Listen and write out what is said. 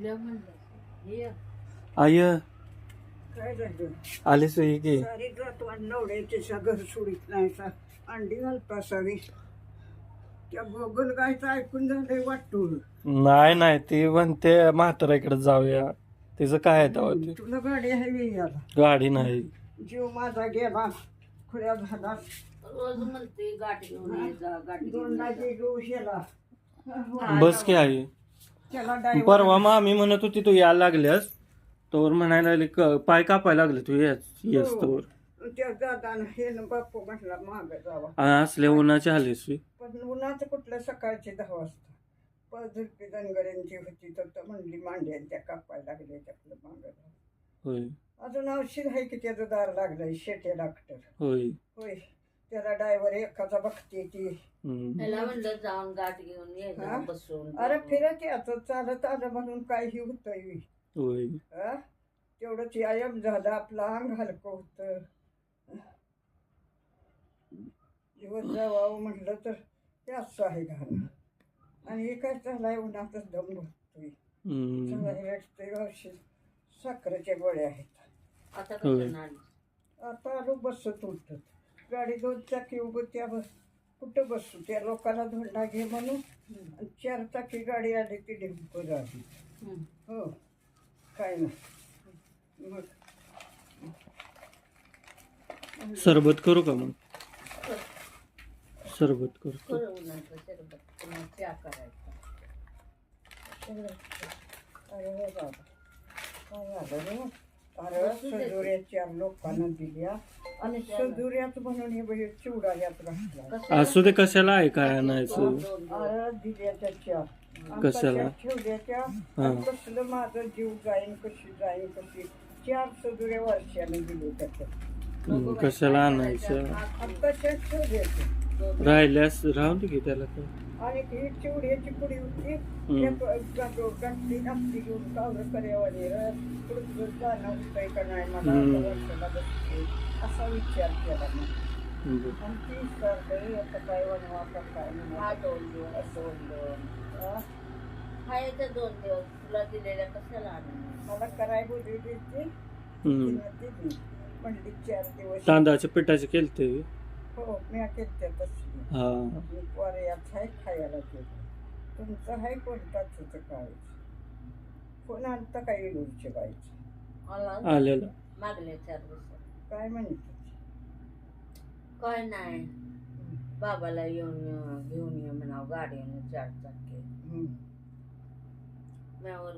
तुला म्हणलं ये आय काय झालं आली सोयी की सारी रातवान नवड्याचे घर सोडित नाही अंडी घालत असावी त्या गोगल गायचं ऐकून झालंय वाटून नाही ती म्हणते म्हाताऱ्याकडे जाऊया तिचं काय आहे तेव्हा ते तुला गाडी हवी याला गाडी नाही जीव माझा गेला खुल्या झाला रोज म्हणते गाठ घेऊन ये जा गाठ घेऊन दोन ये जा. लागे घेऊ शेला बस की आई त्याला डायव्हर परवा मामी म्हणत होती तू यायला लागल्यास तोवर म्हणायला लागली पाय कापायला लागले तू येस तोवर त्या दादानं हे न बापू म्हटला माग जावा असले उन्हाचे आलीस पण उन्हाचं कुठलं सकाळचे 10 वाजता झुडपी धनगऱ्यांची होती तर म्हणली मांड्या त्या कापायला लागले त्यातलं माग जावं होय अजून औषध आहे की त्याचं दार लागलंय शेटे डॉक्टर होय होय त्याला डायव्हर एकाचा बघते ती त्याला म्हणलं जाऊन गाठ घेऊन ये जा हा? बसून अरे फिरत याचं चालत आलं म्हणून काही होतंय होय हा? तेवढंच व्यायाम झाला आपलं अंग हलकं होतं दिवस जावावं म्हटलं तर ते असं आहे घालणं आणि हे काय झालाय उन्हातच दम भरतोय रटतोय औषध साखरेच्या गोळ्या आहेत आता कसं नाही आता आलो बसत उठत गाडी 2 चाकी उभं त्या कुठं बसू त्या लोकांना धोंडा घे म्हणून आणि 4 चाकी गाडी आली ती ढिंपू झाली हो काय नाही मग सरबत करू का मग सरबत करतो करू नका सरबत पुन्हा चहा करायचा अरे बाबा काय झालं रे अरे सजुऱ्याच्या लोकांना दिल्या आणि सजुऱ्याच म्हणून हे बघ चिवडा यात घातला असू दे कशाला आहे काय आणायचं अरे दिल्या त्याच्या कशाला? ठेवल्याच्या हा. कसलं माझं जीव जाईन कशी 4 सजुऱ्या वर्षाने दिले त्याच्यात कशाला आणायचं तशाच ठेवल्याच्या राहिल्यास राहून दे की त्याला काय आणि ही चिवड्याची पुडी होती गंटली नसली घेऊन कावरं कर्यावाने पुढं जाणं होतंय का नाही मला वर्षाला बसते असा विचार केला मग आणि ती सरकारी आता काय बनवा का काय हा 2 दिवस 2 दिवस खायचं 2 दिवस तुला दिलेल्या कशाला आणून मला कराय बोलली ती दिली म्हणली 4 दिवस तांदळाच्या पिठाचे केलते हो मी केलं तसली हा मी पोऱ्यात आहे खायला केलं तुमचं आहे कोणताच होतं काय कोण आणतं काय इडूरचे बाईचं मला आलेला मागले 4 दिवस काय म्हणत काय नाही बाबाला घेऊन ये म्हणावं गाडीने 4 चाकी हम्म. म्यावर